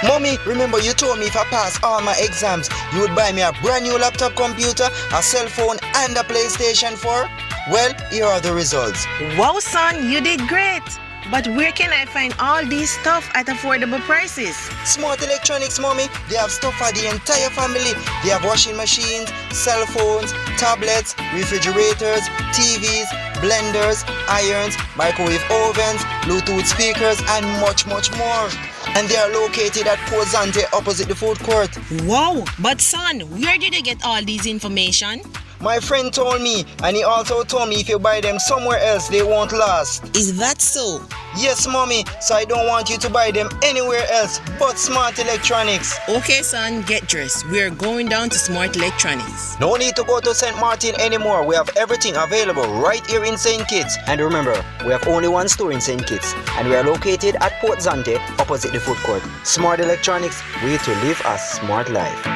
Mommy, remember you told me if I pass all my exams, you would buy me a brand new laptop computer, a cell phone, and a PlayStation 4? Well, here are the results. Wow, son, you did great. But where can I find all these stuff at affordable prices? Smart Electronics, Mommy. They have stuff for the entire family. They have washing machines, cell phones, tablets, refrigerators, TVs, blenders, irons, microwave ovens, Bluetooth speakers, and much, much more. And they are located at Port Zante opposite the food court. Wow, but son, where did you get all these information? My friend told me, and he also told me if you buy them somewhere else, they won't last. Is that so? Yes, Mommy, so I don't want you to buy them anywhere else but Smart Electronics. Okay, son, get dressed. We're going down to Smart Electronics. No need to go to St. Martin anymore. We have everything available right here in St. Kitts. And remember, we have only one store in St. Kitts, and we are located at Port Zante opposite the food court. Smart Electronics, way to live a smart life.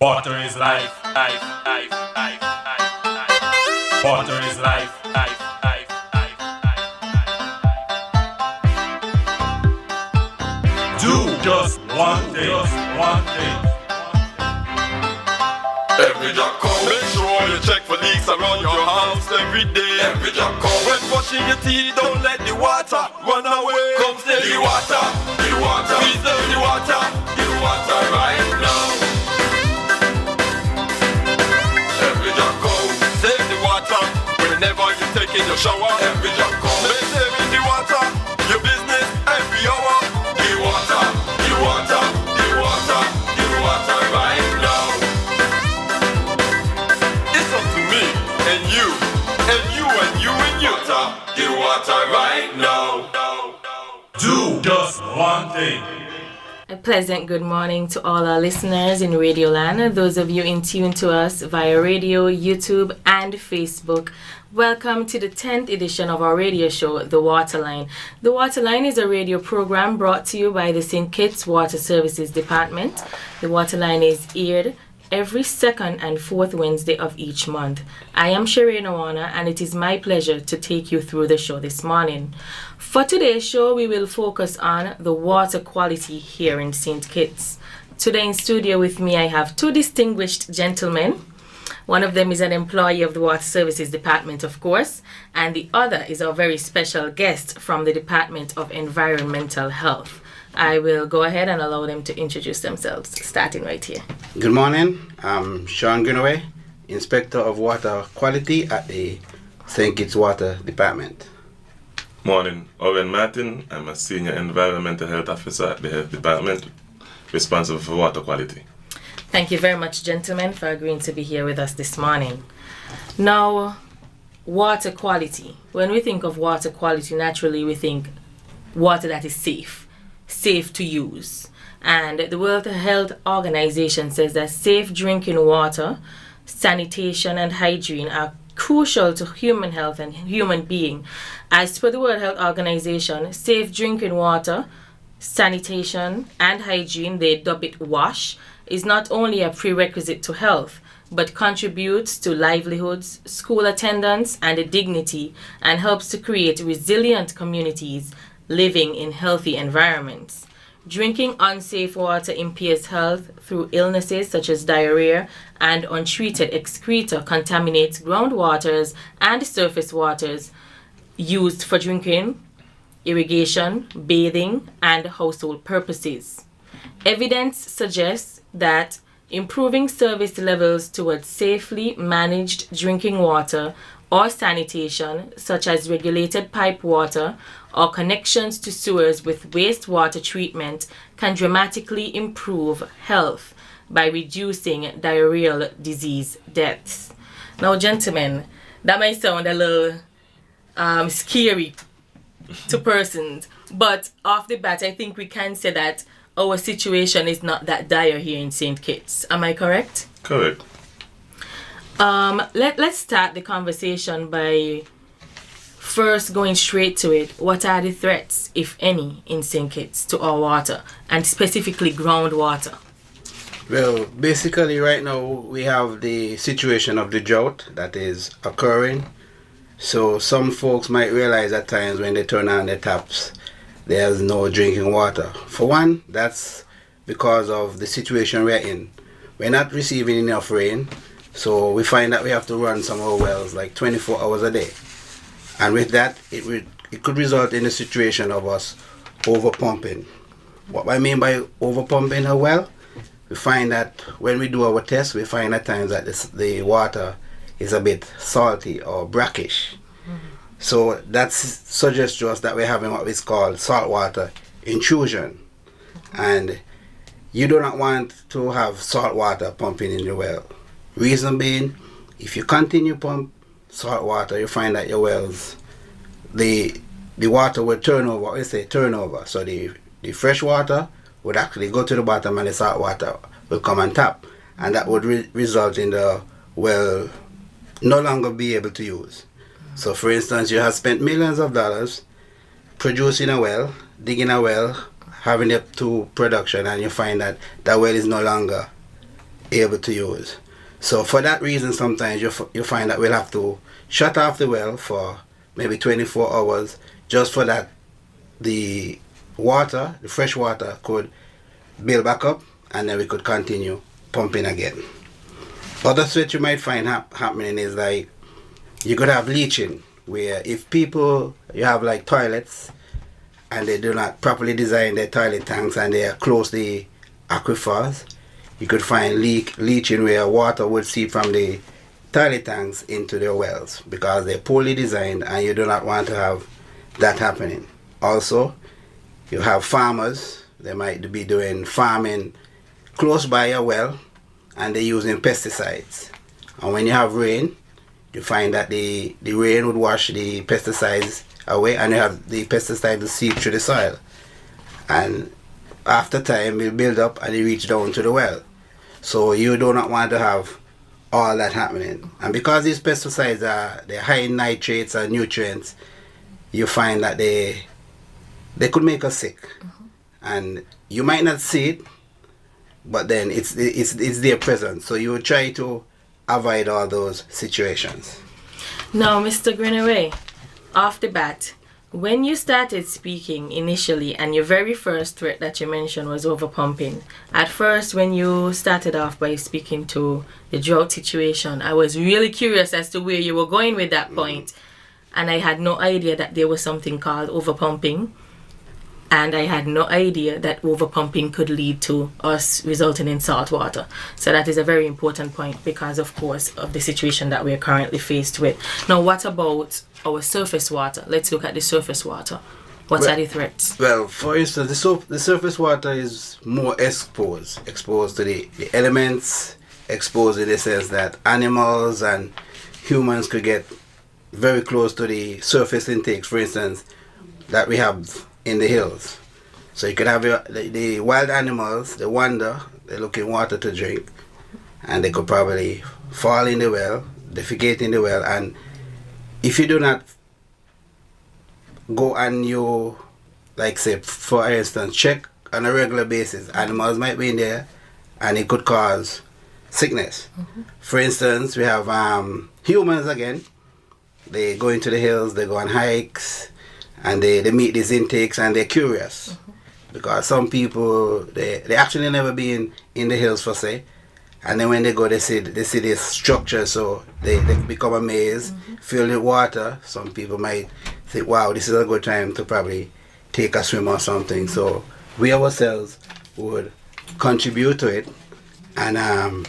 Water is life, life, life, life, life, life. Water is life, life, life, life, life. Do just one thing, Every drop come. Make sure you check for leaks around your house every day. Every drop come. When brushing your teeth, don't let the water run away. Come save the water, preserve the water right now. Whenever you take in your shower, every drop counts. Make saving the water, your business every hour. The water, the water, the water, the water right now. It's up to me and you, and you and you and you. The water right now. do just one thing. A pleasant good morning to all our listeners in Radioland, those of you in tune to us via radio, YouTube, and Facebook. Welcome to the 10th edition of our radio show, The Waterline. The Waterline is a radio program brought to you by the St. Kitts Water Services Department. The Waterline is aired every second and fourth Wednesday of each month. I am Shireen Awana, and it is my pleasure to take you through the show this morning. For today's show, we will focus on the water quality here in St. Kitts. Today in studio with me, I have two distinguished gentlemen. One of them is an employee of the Water Services Department, of course, and the other is a very special guest from the Department of Environmental Health. I will go ahead and allow them to introduce themselves, starting right here. Good morning. I'm Sean Greenaway, Inspector of Water Quality at the St. Kitts Water Department. Morning, Owen Martin. I'm a Senior Environmental Health Officer at the Health Department, responsible for water quality. Thank you very much, gentlemen, for agreeing to be here with us this morning. Now, water quality. When we think of water quality, naturally we think water that is safe to use. And the World Health Organization says that safe drinking water, sanitation, and hygiene are crucial to human health and human being. As per the World Health Organization, safe drinking water, sanitation, and hygiene, they dub it WASH, is not only a prerequisite to health, but contributes to livelihoods, school attendance, and dignity, and helps to create resilient communities living in healthy environments. Drinking unsafe water impairs health through illnesses such as diarrhea, and untreated excreta contaminates groundwaters and surface waters used for drinking, irrigation, bathing, and household purposes. Evidence suggests that improving service levels towards safely managed drinking water or sanitation, such as regulated pipe water or connections to sewers with wastewater treatment, can dramatically improve health by reducing diarrheal disease deaths. Now, gentlemen, that might sound a little scary to persons, but off the bat, I think we can say that our situation is not that dire here in St. Kitts. Am I correct? Correct. Let's start the conversation by first going straight to it. What are the threats, if any, in St. Kitts to our water, and specifically groundwater? Well, basically right now we have the situation of the drought that is occurring. So some folks might realize at times when they turn on the taps there's no drinking water. For one, that's because of the situation we're in. We're not receiving enough rain, so we find that we have to run some of our wells like 24 hours a day. And with that, it could result in a situation of us over-pumping. What I mean by over-pumping a well, we find that when we do our tests, we find at times that the water is a bit salty or brackish. So that suggests to us that we're having what is called saltwater intrusion. And you do not want to have salt water pumping in your well. Reason being, if you continue pump salt water, you find that your wells, the water will turn over, what we say turnover. So the fresh water would actually go to the bottom and the salt water will come on top. And that would result in the well no longer be able to use. So for instance, you have spent millions of dollars producing a well, digging a well, having it to production, and you find that that well is no longer able to use. So for that reason, sometimes you find that we'll have to shut off the well for maybe 24 hours just for that the water, the fresh water, could build back up, and then we could continue pumping again. Other threats you might find happening is like you could have leaching, where if people, you have like toilets and they do not properly design their toilet tanks and they are close to the aquifers, you could find leaching where water would seep from the toilet tanks into their wells because they're poorly designed, and you do not want to have that happening. Also, you have farmers, they might be doing farming close by a well and they're using pesticides. And when you have rain, you find that the rain would wash the pesticides away, and you have the pesticides seep through the soil. And after time, it will build up and it reach down to the well. So you do not want to have all that happening. And because these pesticides they're high in nitrates and nutrients, you find that they could make us sick. And you might not see it, but then it's their presence. So you would try to avoid all those situations. Now, Mr. Greenaway, off the bat, when you started speaking initially, and your very first threat that you mentioned was overpumping, at first when you started off by speaking to the drought situation, I was really curious as to where you were going with that point. And I had no idea that there was something called overpumping. And I had no idea that overpumping could lead to us resulting in salt water. So that is a very important point because, of course, of the situation that we are currently faced with. Now, what about our surface water? Let's look at the surface water. What are the threats? Well, for instance, the surface water is more exposed to the elements, exposed in the sense that animals and humans could get very close to the surface intakes, for instance, that we have in the hills. So you could have the wild animals, they wander, they're looking water to drink, and they could probably fall in the well, defecate in the well, and if you do not go and you, like say, for instance, check on a regular basis, animals might be in there and it could cause sickness. For instance, we have humans again, they go into the hills, they go on hikes, and they meet these intakes and they're curious. Because some people, they actually never been in the hills per se, and then when they go, they see this structure, so they become amazed, fill with water. Some people might think, wow, this is a good time to probably take a swim or something. So we ourselves would contribute to it, and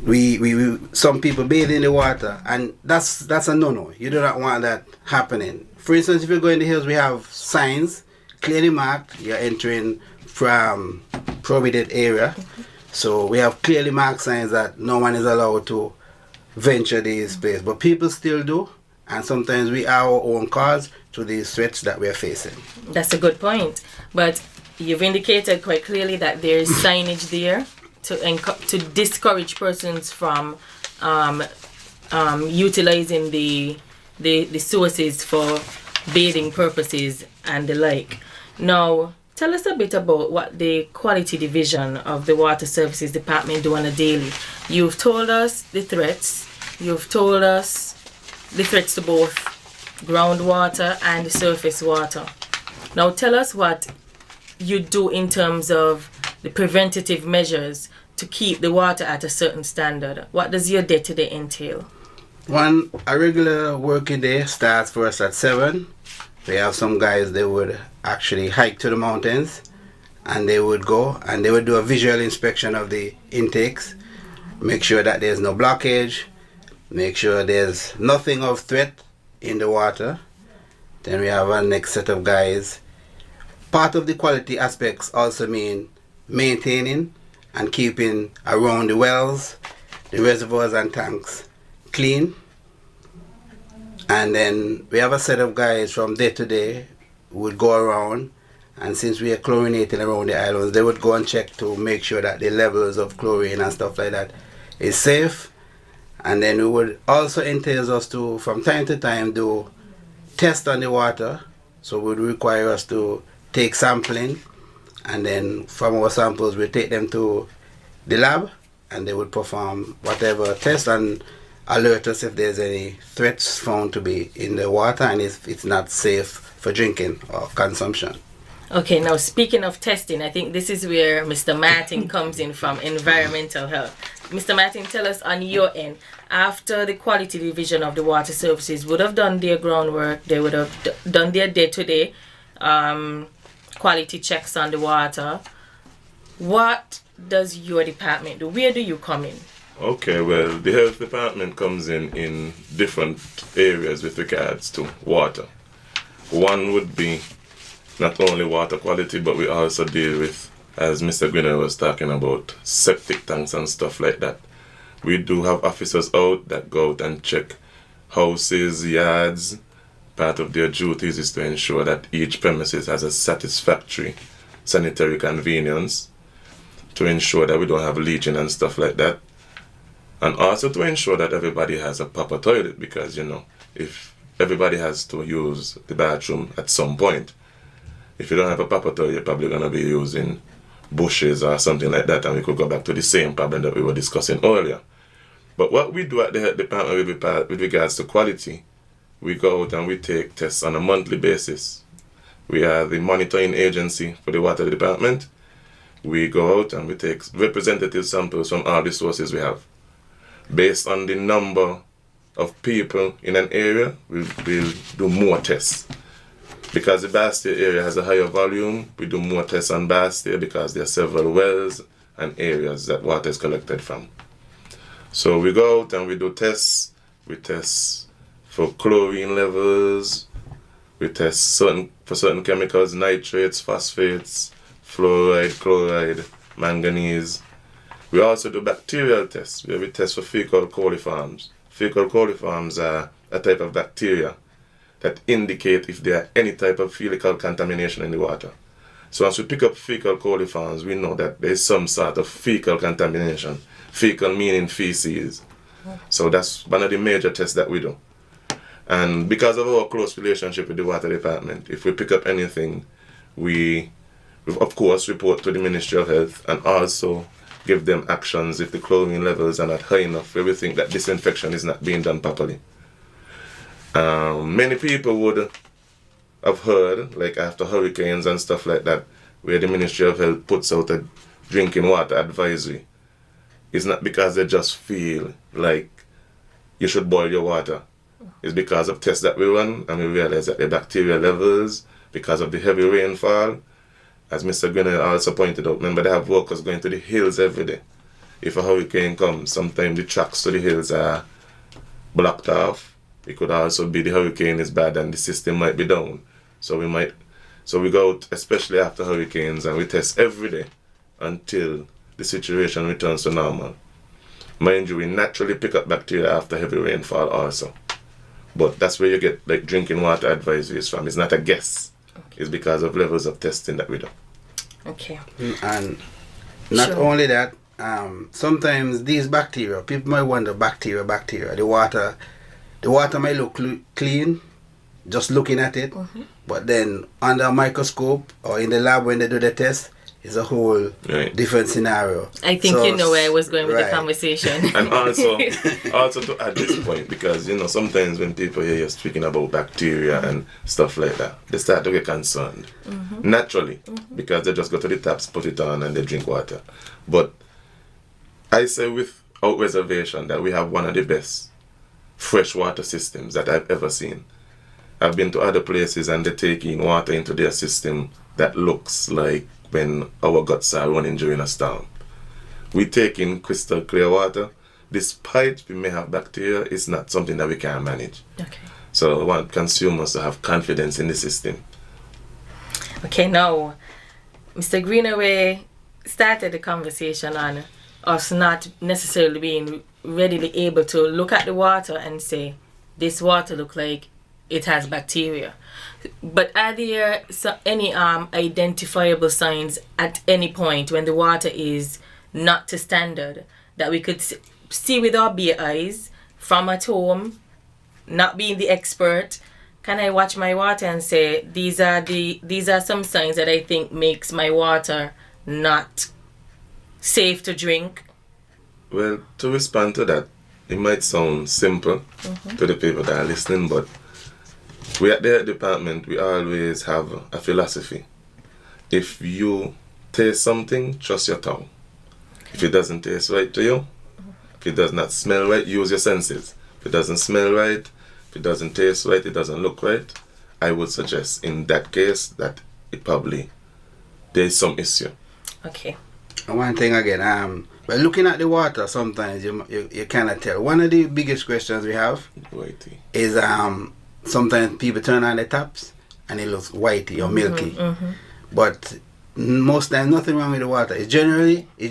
we some people bathe in the water, and that's a no-no. You do not want that happening. For instance, if you go in the hills, we have signs clearly marked. You're entering from prohibited area, so we have clearly marked signs that no one is allowed to venture these places. But people still do, and sometimes we are our own cause to these threats that we are facing. That's a good point. But you've indicated quite clearly that there is signage there to discourage persons from utilizing the sources for bathing purposes and the like. Now, tell us a bit about what the quality division of the Water Services Department do on a daily. You've told us the threats. You've told us the threats to both groundwater and surface water. Now tell us what you do in terms of the preventative measures to keep the water at a certain standard. What does your day-to-day entail? A regular working day starts for us at 7. We have some guys, they would actually hike to the mountains, and they would go and they would do a visual inspection of the intakes, make sure that there's no blockage, make sure there's nothing of threat in the water. Then we have our next set of guys. Part of the quality aspects also mean maintaining and keeping around the wells, the reservoirs and tanks clean. And then we have a set of guys from day to day who would go around, and since we are chlorinating around the islands, they would go and check to make sure that the levels of chlorine and stuff like that is safe. And then we would also entails us to, from time to time, do tests on the water. So it would require us to take sampling, and then from our samples we take them to the lab, and they would perform whatever test and alert us if there's any threats found to be in the water and if it's not safe for drinking or consumption. Okay, now speaking of testing, I think this is where Mr. Martin comes in from environmental health. Mr. Martin, tell us on your end, after the quality division of the water services would have done their groundwork, they would have done their day-to-day quality checks on the water, what does your department do? Where do you come in? Okay, well, the health department comes in different areas with regards to water. One would be not only water quality, but we also deal with, as Mr. Gwynner was talking about, septic tanks and stuff like that. We do have officers out that go out and check houses, yards. Part of their duties is to ensure that each premises has a satisfactory sanitary convenience, to ensure that we don't have leaching and stuff like that. And also to ensure that everybody has a proper toilet, because, you know, if everybody has to use the bathroom at some point, if you don't have a proper toilet, you're probably going to be using bushes or something like that, and we could go back to the same problem that we were discussing earlier. But what we do at the health department with regards to quality, we go out and we take tests on a monthly basis. We are the monitoring agency for the water department. We go out and we take representative samples from all the sources we have. Based on the number of people in an area, we'll do more tests. Because the Bastille area has a higher volume, we do more tests on Bastille because there are several wells and areas that water is collected from. So we go out and we do tests. We test for chlorine levels. We test for certain chemicals, nitrates, phosphates, fluoride, chloride, manganese. We also do bacterial tests, where we test for fecal coliforms. Fecal coliforms are a type of bacteria that indicate if there are any type of fecal contamination in the water. So once we pick up fecal coliforms, we know that there is some sort of fecal contamination. Fecal meaning feces. So that's one of the major tests that we do. And because of our close relationship with the water department, if we pick up anything, we of course report to the Ministry of Health and also give them actions if the chlorine levels are not high enough, where we think that disinfection is not being done properly. Many people would have heard, like after hurricanes and stuff like that, where the Ministry of Health puts out a drinking water advisory. It's not because they just feel like you should boil your water. It's because of tests that we run, and we realize that the bacteria levels, because of the heavy rainfall, as Mr. Gwynner also pointed out, remember they have workers going to the hills every day. If a hurricane comes, sometimes the tracks to the hills are blocked off. It could also be the hurricane is bad and the system might be down. So we go out, especially after hurricanes, and we test every day until the situation returns to normal. Mind you, we naturally pick up bacteria after heavy rainfall also. But that's where you get like drinking water advisories from. It's not a guess. Okay. It's because of levels of testing that we do. Okay. And not only that, sometimes these bacteria, people might wonder bacteria. The water might look clean, just looking at it. Mm-hmm. But then under a microscope or in the lab when they do the test, is a whole different scenario. I think you know where I was going with the conversation. And also to add this point, because sometimes when people hear you speaking about bacteria and stuff like that, they start to get concerned naturally because they just go to the taps, put it on, and they drink water. But I say without reservation that we have one of the best freshwater systems that I've ever seen. I've been to other places and they're taking water into their system that looks like when our guts are running during a storm. We take in crystal clear water. Despite we may have bacteria, it's not something that we can manage. Okay. So I want consumers to have confidence in the system. Okay, now, Mr. Greenaway started the conversation on us not necessarily being readily able to look at the water and say, this water looks like it has bacteria. But are there any identifiable signs at any point when the water is not to standard that we could see with our bare eyes from at home, not being the expert? Can I watch my water and say these are some signs that I think makes my water not safe to drink? Well, to respond to that, it might sound simple to the people that are listening, but we at the department, we always have a philosophy. If you taste something, trust your tongue. If it doesn't taste right to you, if it does not smell right, use your senses. If it doesn't smell right, if it doesn't taste right, it doesn't look right, I would suggest in that case that there's some issue. Okay. And one thing again, but looking at the water, sometimes you cannot tell. One of the biggest questions we have is sometimes people turn on the taps and it looks whitey or milky. But most times nothing wrong with the water. It's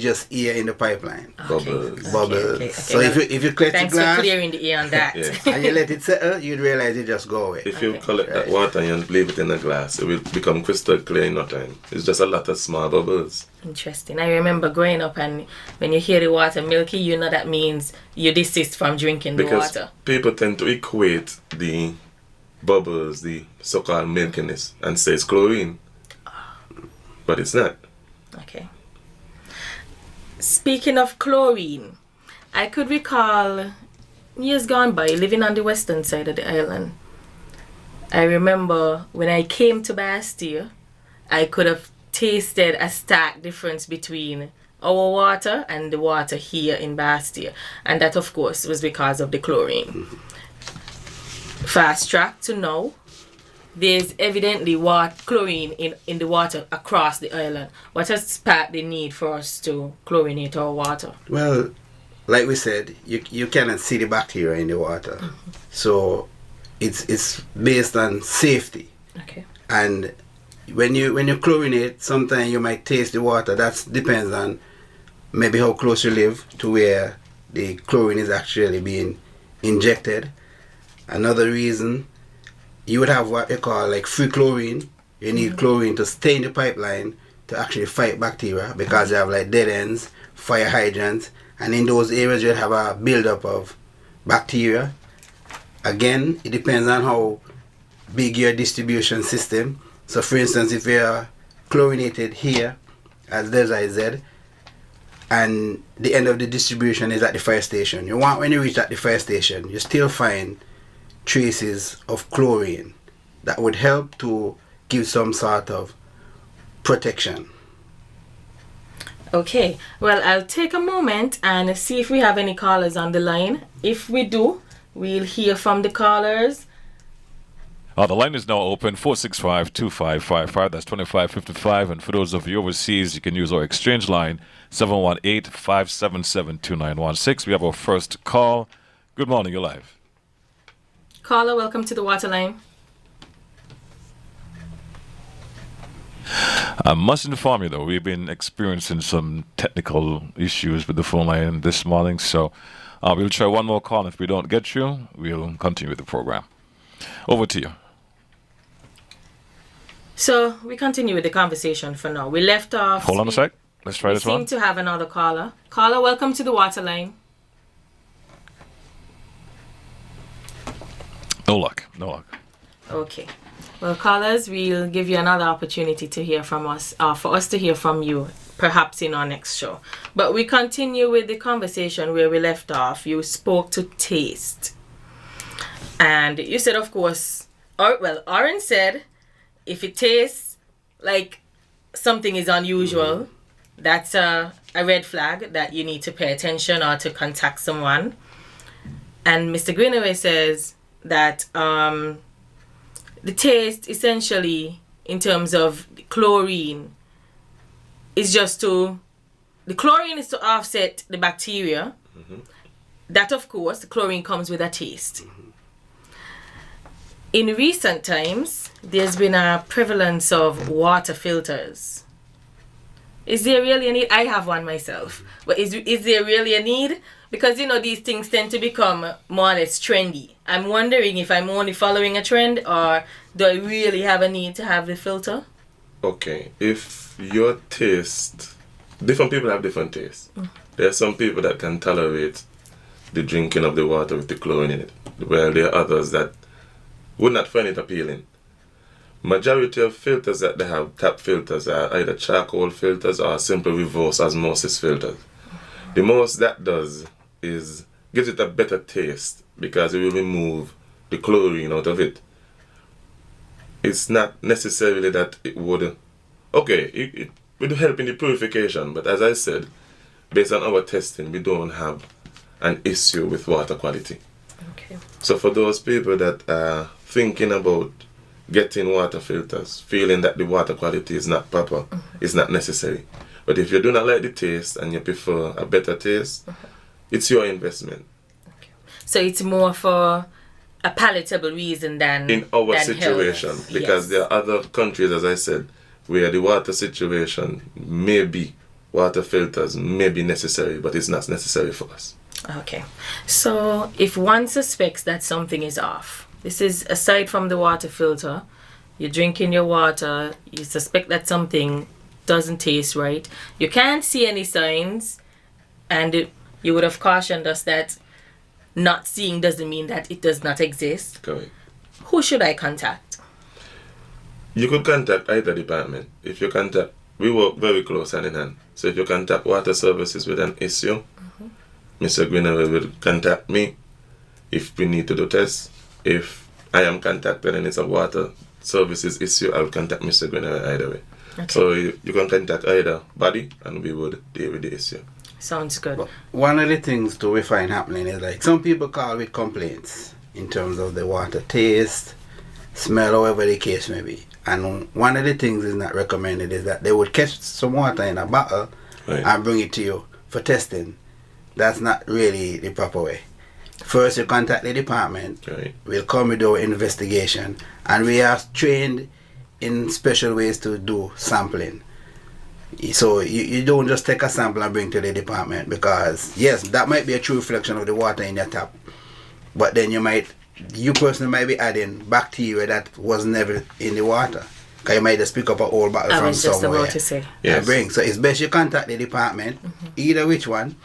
just air in the pipeline. Bubbles. Okay. So if you collect the glass, thanks for clearing the air on that. and you let it settle, you'd realize it just go away. If you collect that water and you leave it in a glass, it will become crystal clear in no time. It's just a lot of small bubbles. Interesting. I remember growing up, and when you hear the water milky, you know that means you desist from drinking the because water. People tend to equate the bubbles, the so-called milkiness, and say it's chlorine. But it's not. Okay. Speaking of chlorine, I could recall years gone by living on the western side of the island. I remember when I came to Bastille, I could have tasted a stark difference between our water and the water here in Bastille. And that, of course, was because of the chlorine. Fast track to now, there's evidently chlorine in the water across the island. What has sparked the need for us to chlorinate our water? Well, like we said, you cannot see the bacteria in the water. So it's based on safety. Okay. And when you chlorinate, sometimes you might taste the water. That depends on maybe how close you live to where the chlorine is actually being injected. Another reason, you would have what they call like free chlorine. You need chlorine to stay in the pipeline to actually fight bacteria because you have like dead ends, fire hydrants, and in those areas you'd have a buildup of bacteria. Again, it depends on how big your distribution system. So for instance, if you're chlorinated here, as Desi said, and the end of the distribution is at the fire station, when you reach at the fire station, you still find traces of chlorine that would help to give some sort of protection. Okay, well, I'll take a moment and see if we have any callers on the line. If we do, we'll hear from the callers. The line is now open, 465-2555, that's 2555. And for those of you overseas, you can use our exchange line, 718-577-2916. We have our first call. Good morning, you're live. Caller, welcome to the water line. I must inform you, though, we've been experiencing some technical issues with the phone line this morning, so we'll try one more call. If we don't get you, we'll continue with the program. Over to you. So we continue with the conversation for now. We left off. Hold on a sec. Let's try this one. We seem to have another caller. Caller, welcome to the water line. No luck. Okay. Well, callers, we'll give you another opportunity to hear from us, for us to hear from you, perhaps in our next show. But we continue with the conversation where we left off. You spoke to taste. And you said, of course, Oren said, if it tastes like something is unusual, that's a red flag that you need to pay attention or to contact someone. And Mr. Greenaway says that the taste, essentially, in terms of chlorine, is just the chlorine is to offset the bacteria. That, of course, the chlorine comes with a taste. In recent times, there's been a prevalence of water filters. Is there really a need? I have one myself. But is there really a need? Because, these things tend to become more or less trendy. I'm wondering if I'm only following a trend, or do I really have a need to have the filter? Okay, if your taste... Different people have different tastes. There are some people that can tolerate the drinking of the water with the chlorine in it, while there are others that would not find it appealing. Majority of filters that they have, tap filters, are either charcoal filters or simple reverse osmosis filters. The most that does is gives it a better taste because it will remove the chlorine out of it. It's not necessarily that it would... Okay, it would help in the purification, but as I said, based on our testing, we don't have an issue with water quality. Okay. So for those people that are thinking about getting water filters, feeling that the water quality is not proper, it's not necessary. But if you do not like the taste and you prefer a better taste, it's your investment. Okay. So it's more for a palatable reason than in our than situation, health. because there are other countries, as I said, where the water situation may be, water filters may be necessary, but it's not necessary for us. Okay. So if one suspects that something is off, this is aside from the water filter, you're drinking your water, you suspect that something doesn't taste right, you can't see any signs, and you would have cautioned us that not seeing doesn't mean that it does not exist. Correct. Who should I contact? You could contact either department. If you contact, we work very close hand in hand. So if you contact water services with an issue, Mr. Greenaway will contact me if we need to do tests. If I am contacted and it's a water services issue, I'll contact Mr. Greenaway either way. Okay. So you can contact either body and we would deal with the issue. Sounds good. But one of the things we find happening is like some people call with complaints in terms of the water taste, smell, however the case may be. And one of the things is not recommended is that they would catch some water in a bottle and bring it to you for testing. That's not really the proper way. First, you contact the department. We'll come with our investigation, and we are trained in special ways to do sampling. So you don't just take a sample and bring to the department, because yes, that might be a true reflection of the water in your tap, but then you personally might be adding bacteria that was never in the water, because you might just pick up a whole bottle from somewhere. I was just about to say. Yes. Bring. So it's best you contact the department, either which one,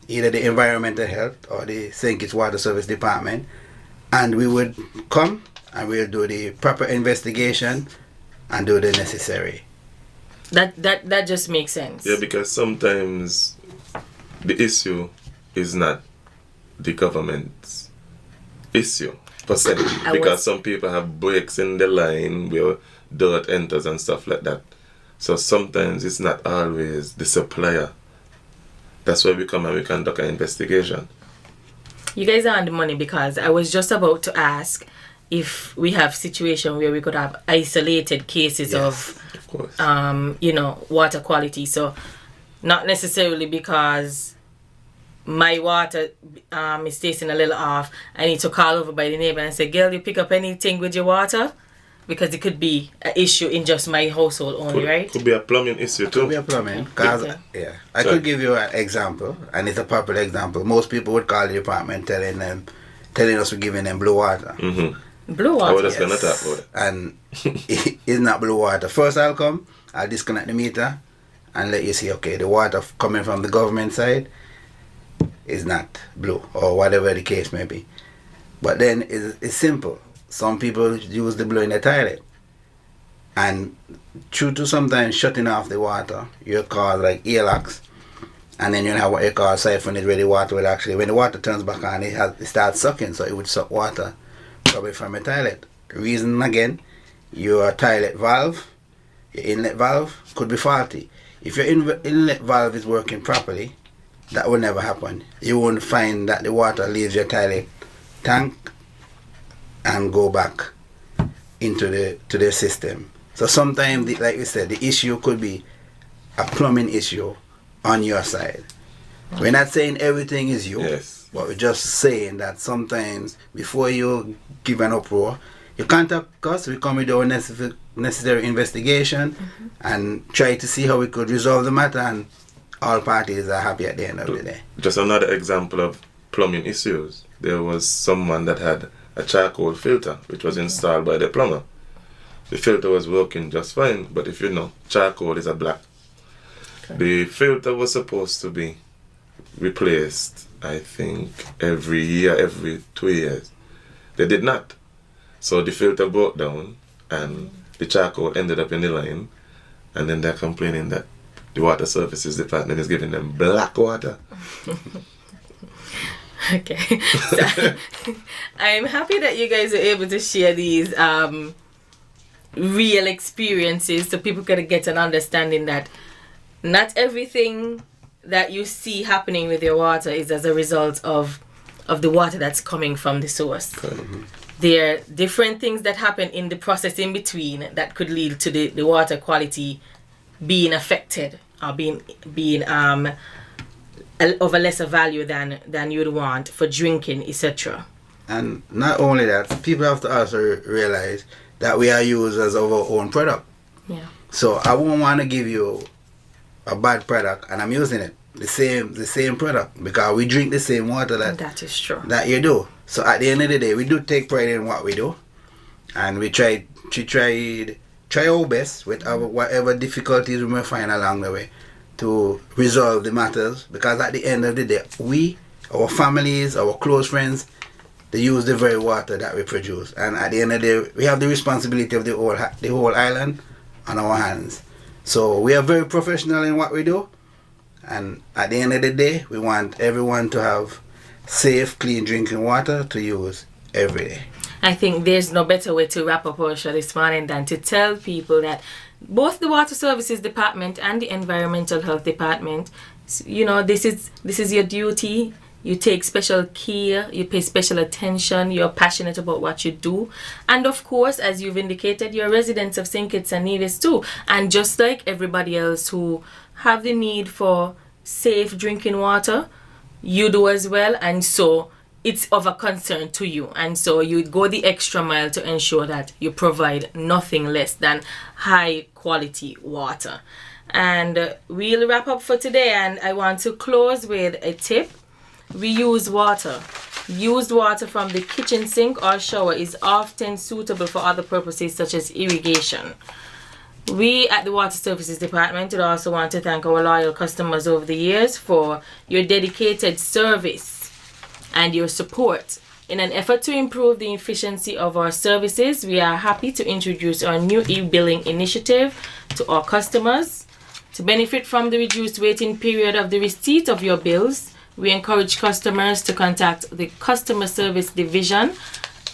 either the environmental health or the St. Kitts Water Service department, and we would come and we'll do the proper investigation and do the necessary. That just makes sense. Yeah, because sometimes the issue is not the government's issue per se, because some people have breaks in the line where dirt enters and stuff like that. So sometimes it's not always the supplier. That's why we come and we conduct an investigation. You guys are on the money, because I was just about to ask if we have situation where we could have isolated cases of course, water quality. So not necessarily because my water is tasting a little off, I need to call over by the neighbor and say, girl, you pick up anything with your water? Because it could be an issue in just my household only, right? Could be a plumbing issue too. Could be a plumbing. Cause, I could give you an example, and it's a popular example. Most people would call the department telling us we're giving them blue water. Blue water? I was just going to talk about it. And it's not blue water. First I'll come, I'll disconnect the meter and let you see, okay, the water coming from the government side is not blue, or whatever the case may be. But then it's simple. Some people use the blue in the toilet. And due to sometimes shutting off the water, you call like airlocks, and then you have what you call siphonage, where the water will actually, when the water turns back on, it starts sucking, so it would suck water probably from a toilet. Reason again, your toilet valve, your inlet valve could be faulty. If your inlet valve is working properly, that will never happen. You won't find that the water leaves your toilet tank and go back into the system. So sometimes, like we said, the issue could be a plumbing issue on your side. We're not saying everything is you, Yes. but we're just saying that sometimes before you give an uproar, you contact us, we come with our necessary investigation and try to see how we could resolve the matter, and all parties are happy at the end of the day. Just another example of plumbing issues. There was someone that had a charcoal filter which was installed by the plumber. The filter was working just fine, but if you know, charcoal is a black. Okay. The filter was supposed to be replaced, I think, every year, every 2 years. They did not. So the filter broke down and the charcoal ended up in the line, and then they're complaining that the water services department is giving them black water. Okay. So, I'm happy that you guys are able to share these real experiences so people can get an understanding that not everything that you see happening with your water is as a result of the water that's coming from the source. Mm-hmm. There are different things that happen in the process in between that could lead to the water quality being affected or being of a lesser value than you'd want for drinking, etc. And not only that, people have to also realize that we are users of our own product. Yeah. So I won't want to give you a bad product and I'm using it, the same product, because we drink the same water that is true. That you do. So at the end of the day, we do take pride in what we do, and we try our best with whatever difficulties we may find along the way to resolve the matters, because at the end of the day, we, our families, our close friends, they use the very water that we produce, and at the end of the day, we have the responsibility of the whole island on our hands. So we are very professional in what we do, and at the end of the day, we want everyone to have safe, clean drinking water to use every day. I think there's no better way to wrap up our show this morning than to tell people that both the Water Services Department and the Environmental Health Department, you know, this is your duty. You take special care, you pay special attention, you're passionate about what you do. And of course, as you've indicated, you're residents of St. Kitts and Nevis too. And just like everybody else who have the need for safe drinking water, you do as well. And so it's of a concern to you. And so you go the extra mile to ensure that you provide nothing less than high quality water. And we'll wrap up for today. And I want to close with a tip. Reuse water. Used water from the kitchen sink or shower is often suitable for other purposes such as irrigation. We at the Water Services Department would also want to thank our loyal customers over the years for your dedicated service and your support. In an effort to improve the efficiency of our services, we are happy to introduce our new e-billing initiative to our customers. To benefit from the reduced waiting period of the receipt of your bills, we encourage customers to contact the Customer Service Division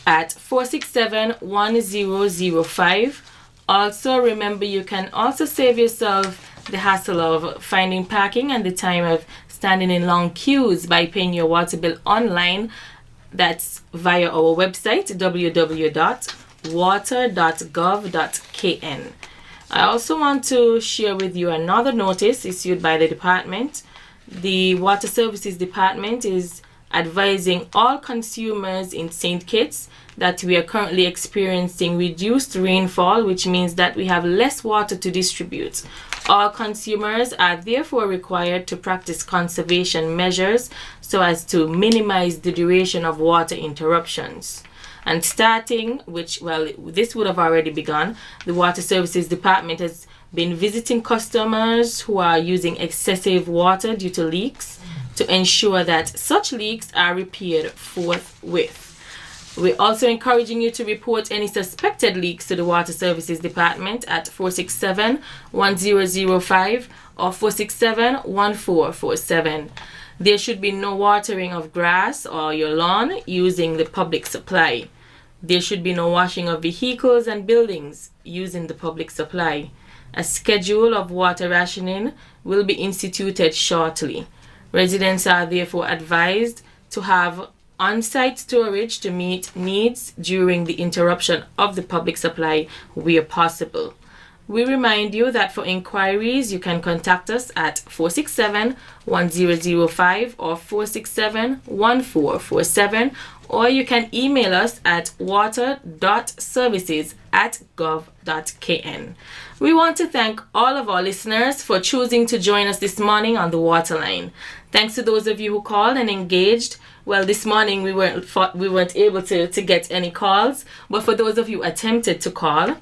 at 467-1005. Also, remember you can also save yourself the hassle of finding parking and the time of standing in long queues by paying your water bill online. That's via our website, www.water.gov.kn. I also want to share with you another notice issued by the department. The Water Services Department is advising all consumers in St. Kitts that we are currently experiencing reduced rainfall, which means that we have less water to distribute. All consumers are therefore required to practice conservation measures so as to minimize the duration of water interruptions. And starting, this would have already begun, the Water Services Department has been visiting customers who are using excessive water due to leaks to ensure that such leaks are repaired forthwith. We're also encouraging you to report any suspected leaks to the Water Services Department at 467-1005 or 467-1447. There should be no watering of grass or your lawn using the public supply. There should be no washing of vehicles and buildings using the public supply. A schedule of water rationing will be instituted shortly. Residents are therefore advised to have on-site storage to meet needs during the interruption of the public supply where possible. We remind you that for inquiries, you can contact us at 467-1005 or 467-1447, or you can email us at water.services@gov.kn. We want to thank all of our listeners for choosing to join us this morning on the Waterline. Thanks to those of you who called and engaged. Well, this morning we weren't able to get any calls, but for those of you who attempted to call,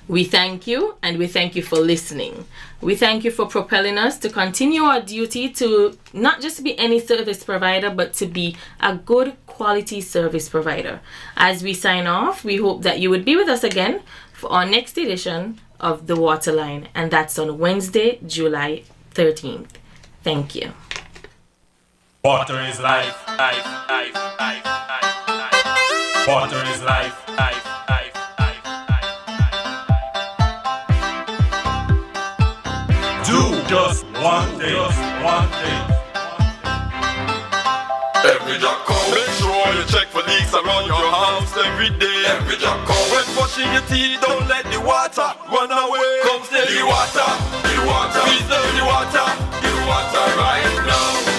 we thank you, and we thank you for listening. We thank you for propelling us to continue our duty to not just be any service provider, but to be a good quality service provider. As we sign off, we hope that you would be with us again for our next edition of The Waterline, and that's on Wednesday, July 13th. Thank you. Water is life, life, life, life, life, life. Water is life, life, life, life, life, life. Do just one thing, just one thing. Every drop come. Make sure you check for leaks around your house every day. Every drop come. When brushing your teeth, don't let the water run away. Come steady water, the water. Preserve the water right now.